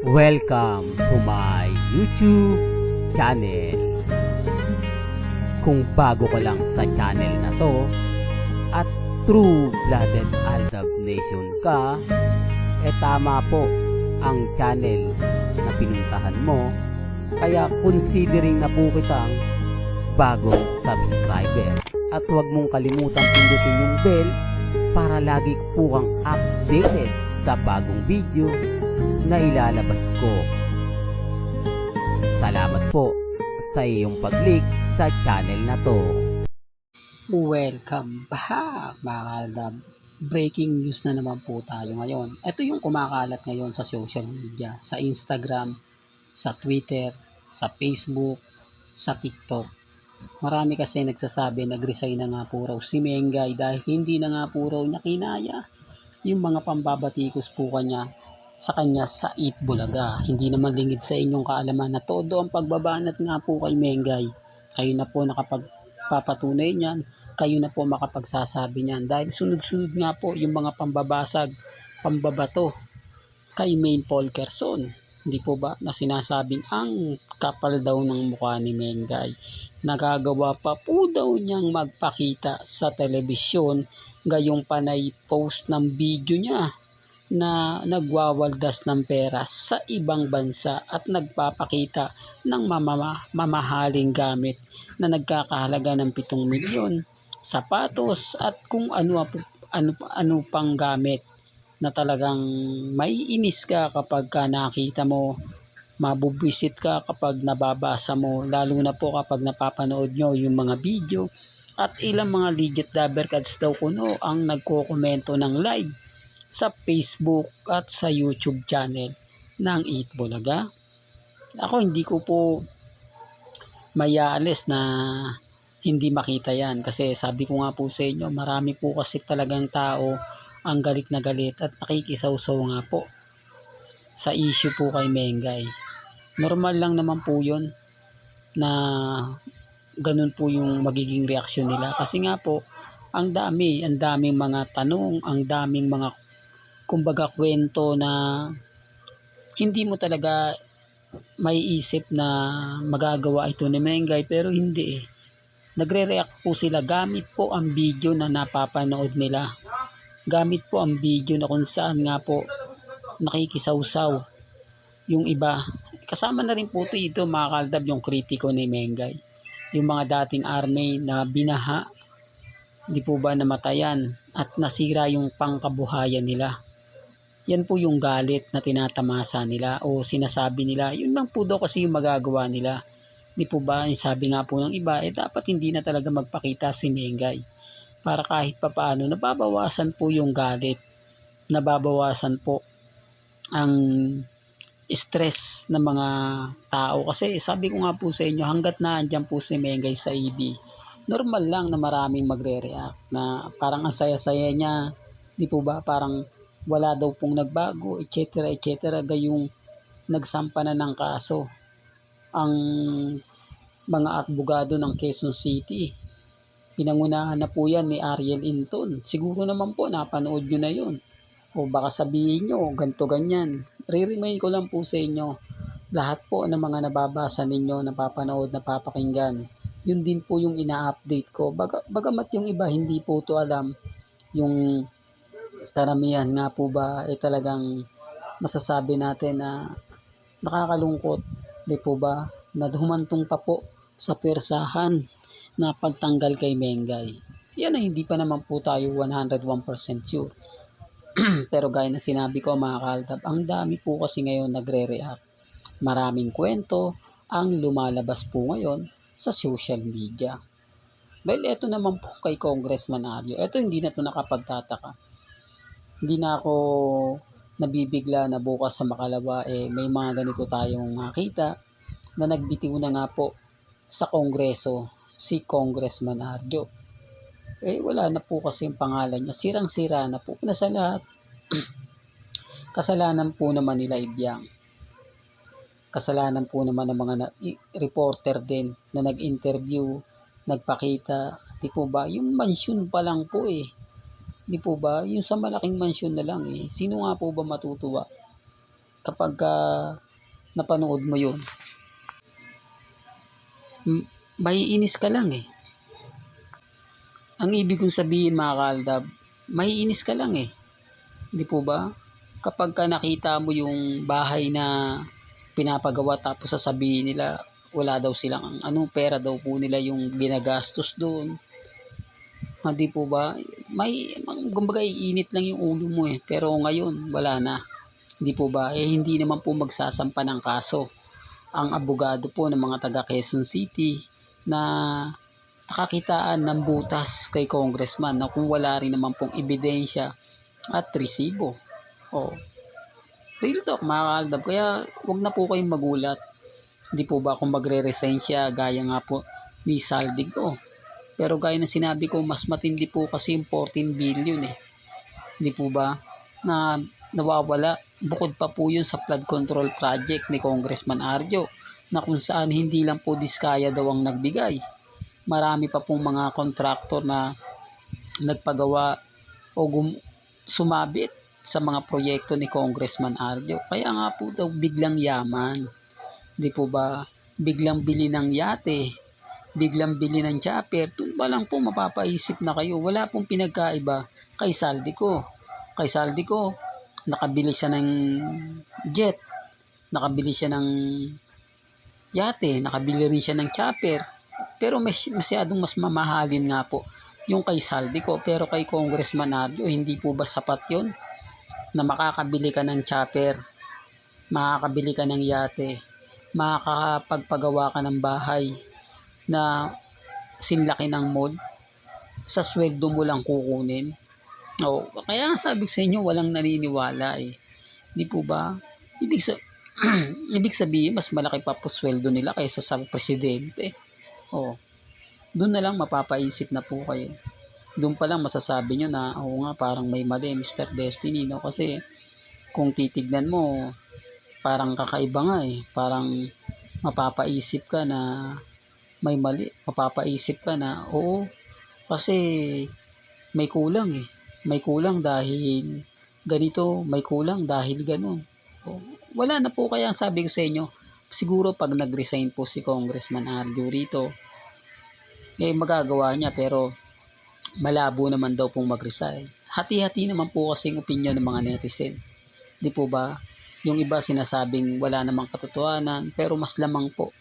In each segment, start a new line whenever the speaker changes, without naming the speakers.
Welcome to my YouTube channel. Kung bago ka lang sa channel na to at true-blooded Aldab Nation ka, tama po ang channel na pinuntahan mo. Kaya considering na po kitang bagong subscriber. At huwag mong kalimutan pindutin yung bell para lagi po kang updated sa bagong video na ilalabas ko. Salamat po sa iyong pag-click sa channel na to.
Welcome back mga Aldab. Breaking news na naman po tayo ngayon. Ito yung kumakalat ngayon sa social media, sa Instagram, sa Twitter, sa Facebook, sa TikTok. Marami kasi nagsasabi nag-resign na nga po raw si Mengay dahil hindi na nga po raw niya kinaya yung mga pambabatikos po sa kanya sa Eat Bulaga. Hindi naman lingid sa inyong kaalaman na todo ang pagbabanat nga po kay Mengay. Kayo na po nakapagpapatunay niyan, kayo na po makapagsasabi niyan dahil sunod-sunod nga po yung mga pambabasag, pambabato kay Maine Paul Quezon. Hindi po ba na sinasabing ang kapal daw ng mukha ni Mengay. Nagagawa pa po daw niyang magpakita sa telebisyon gayong panay post ng video niya na nagwawaldas ng pera sa ibang bansa at nagpapakita ng mamahaling gamit na nagkakahalaga ng 7 milyon, sapatos at kung ano pang gamit na talagang may inis ka kapag nakita mo, mabubwisit ka kapag nababasa mo, lalo na po kapag napapanood nyo yung mga video. At ilang mga legit dabbercats daw kuno ang nagkokomento ng live sa Facebook at sa YouTube channel ng Eat Bulaga. Ako hindi ko po mayaalis na hindi makita yan kasi sabi ko nga po sa inyo, marami po kasi talagang tao ang galit na galit at nakikisawsaw nga po sa issue po kay Mengay. Normal lang naman po yun na ganun po yung magiging reaksyon nila kasi nga po ang daming mga tanong, ang daming mga kumbaga kwento na hindi mo talaga may isip na magagawa ito ni Mengay pero hindi Nagre-react po sila gamit po ang video na napapanood nila. Gamit po ang video na kung saan nga po nakikisawsaw yung iba. Kasama na rin po ito mga Kaaldab yung kritiko ni Mengay. Yung mga dating army na binaha, di po ba namatayan at nasira yung pangkabuhayan nila. Yan po yung galit na tinatamasa nila o sinasabi nila. Yun lang po daw kasi yung magagawa nila. Di po ba, sabi nga po ng iba, dapat hindi na talaga magpakita si Mengay. Para kahit papaano, nababawasan po yung galit. Nababawasan po ang stress ng mga tao. Kasi sabi ko nga po sa inyo, hanggat na andyan po si Mengay sa EB, normal lang na maraming magre-react na parang ang saya-saya niya. Di po ba, parang wala daw pong nagbago, etc. Gayong nagsampa na ng kaso ang mga abogado ng Quezon City. Pinangunahan na po yan ni Ariel Inton. Siguro naman po napanood nyo na yun. O baka sabihin nyo, ganto ganyan. Re-remind ko lang po sa inyo, lahat po ng mga nababasa ninyo, napapanood, napapakinggan, yun din po yung ina-update ko. Bagamat yung iba hindi po to alam, yung karamihan nga po ba talagang masasabi natin na nakakalungkot, di po ba, na humantong pa po sa persahan na pagtanggal kay Mengay. Yan ay hindi pa naman po tayo 101% sure. Pero gaya na sinabi ko mga Kaaldab, ang dami po kasi ngayon nagre-react. Maraming kwento ang lumalabas po ngayon sa social media. Well, eto naman po kay Congressman Arjo. Eto hindi na to nakapagtataka. Hindi na ako nabibigla na bukas sa Makalawa may mga ganito tayong makita na nagbitiw na nga po sa Kongreso si Congressman Arjo. Wala na po kasi yung pangalan niya. Sirang-sira na po na sa lahat. Kasalanan po naman nila Ibyang. Kasalanan po naman ng mga reporter din na nag-interview, nagpakita. Di po ba? Yung mansyon pa lang po Di po ba? Yung sa malaking mansyon na lang Sino nga po ba matutuwa? kapag napanood mo yun, maiinis ka lang eh. Ang ibig kong sabihin mga kaaldab, maiinis ka lang eh. Di po ba? Kapag nakita mo yung bahay na pinapagawa tapos sasabihin nila wala daw silang pera daw po nila yung ginagastos doon. Di po ba? Kumbaga iinit lang yung ulo mo eh. Pero ngayon, wala na. Di po ba? Hindi naman po magsasampa ng kaso ang abogado po ng mga taga Quezon City na nakakitaan ng butas kay congressman na kung wala rin naman pong ebidensya at resibo. Real talk mga kaaldab, kaya wag na po kayong magulat. Di po ba kung magre-resign siya gaya nga po ni Saldico. Pero gaya na sinabi ko, mas matindi po kasi yung 14 billion eh. Di po ba na nawawala. Bukod pa po yun sa flood control project ni Congressman Arjo na kung saan hindi lang po Diskaya daw ang nagbigay. Marami pa pong mga kontraktor na nagpagawa o sumabit sa mga proyekto ni Congressman Arjo. Kaya nga po daw biglang yaman. Di po ba? Biglang bili ng yate, biglang bili ng chopper. Doon ba lang po mapapaisip na kayo. Wala pong pinagkaiba kay Saldico. Kay Saldico, nakabili siya ng jet, nakabili siya ng yate, nakabili rin siya ng chopper. Pero masyadong mas mamahalin nga po yung kay Saldico. Pero kay Congressman Arjo, hindi po ba sapat yun? Na makakabili ka ng chopper, makakabili ka ng yate, makakapagpagawa ka ng bahay na sinlaki ng mall, sa sweldo mo lang kukunin. Kaya nga sabi sa inyo, walang naniniwala eh. Di po ba? Ibig sabihin, mas malaki pa po sweldo nila kaysa sa presidente. Doon na lang mapapaisip na po kayo. Doon pa lang masasabi nyo na, nga, parang may mali, Mr. Destiny, no? Kasi, kung titignan mo, parang kakaiba nga eh. Parang, mapapaisip ka na may mali. Mapapaisip ka na, kasi, may kulang eh. May kulang dahil ganito, may kulang dahil ganun. Wala na po kaya sabi ko sa inyo, siguro pag nag-resign po si Congressman Arjo rito, magagawa niya pero malabo naman daw pong mag-resign. Hati-hati naman po kasing opinion ng mga netizen. Di po ba? Yung iba sinasabing wala namang katotohanan pero mas lamang po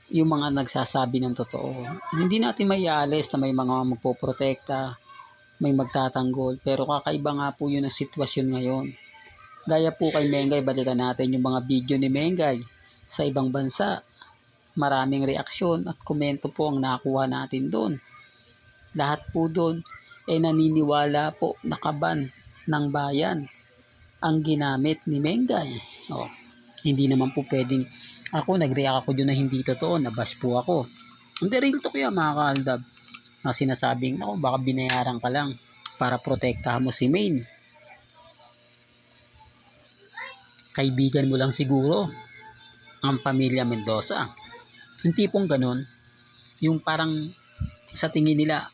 yung mga nagsasabi ng totoo. Hindi natin maialis na may mga magpoprotekta, may magtatanggol, pero kakaiba nga po yun ang sitwasyon ngayon. Gaya po kay Mengay, balikan natin yung mga video ni Mengay sa ibang bansa. Maraming reaksyon at komento po ang nakuha natin doon. Lahat po doon naniniwala po na kaban ng bayan ang ginamit ni Mengay. Hindi naman po pwedeng ako nag-react ako doon na hindi totoo, nabash po ako. Hindi, real talk yan mga kaaldab. Na sinasabing, baka binayaran ka lang para protektahan mo si Maine. Kaibigan mo lang siguro ang pamilya Mendoza. Hindi pong ganun. Yung parang sa tingin nila,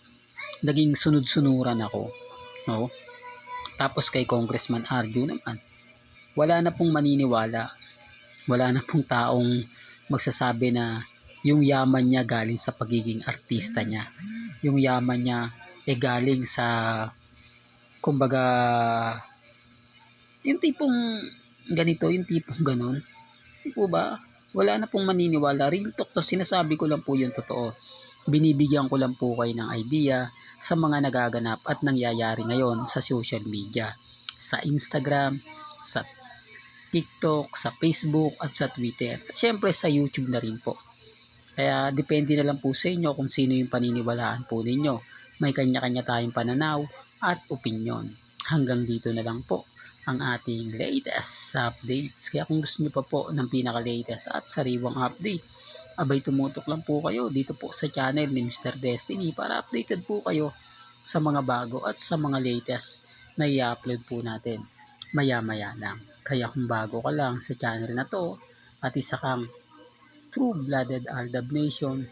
naging sunod-sunuran ako. Tapos kay Congressman Arjo naman, wala na pong maniniwala. Wala na pong taong magsasabi na yung yaman niya galing sa pagiging artista niya. Yung yaman niya galing sa, kumbaga, yung tipong ganito, yung tipong ganon. Hindi po ba? Wala na pong maniniwala. Real talk to, sinasabi ko lang po yung totoo. Binibigyan ko lang po kayo ng idea sa mga nagaganap at nangyayari ngayon sa social media. Sa Instagram, sa TikTok, sa Facebook at sa Twitter. At syempre sa YouTube na rin po. Kaya depende na lang po sa inyo kung sino yung paniniwalaan po ninyo. May kanya-kanya tayong pananaw at opinion. Hanggang dito na lang po ang ating latest updates. Kaya kung gusto nyo pa po ng pinaka-latest at sariwang update, abay tumutok lang po kayo dito po sa channel ni Mr. Destiny para updated po kayo sa mga bago at sa mga latest na i-upload po natin maya-maya lang. Kaya kung bago ka lang sa channel na to at isa kang true-blooded Aldab Nation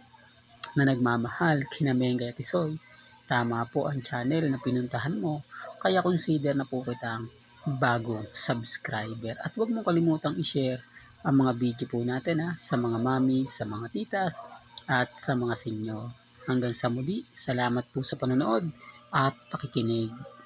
na nagmamahal kina Mengay at Isoy, tama po ang channel na pinuntahan mo. Kaya consider na po kitang bagong subscriber. At huwag mo kalimutang i-share ang mga video po natin sa mga mami, sa mga titas, at sa mga senyor. Hanggang sa muli, salamat po sa panonood at pakikinig.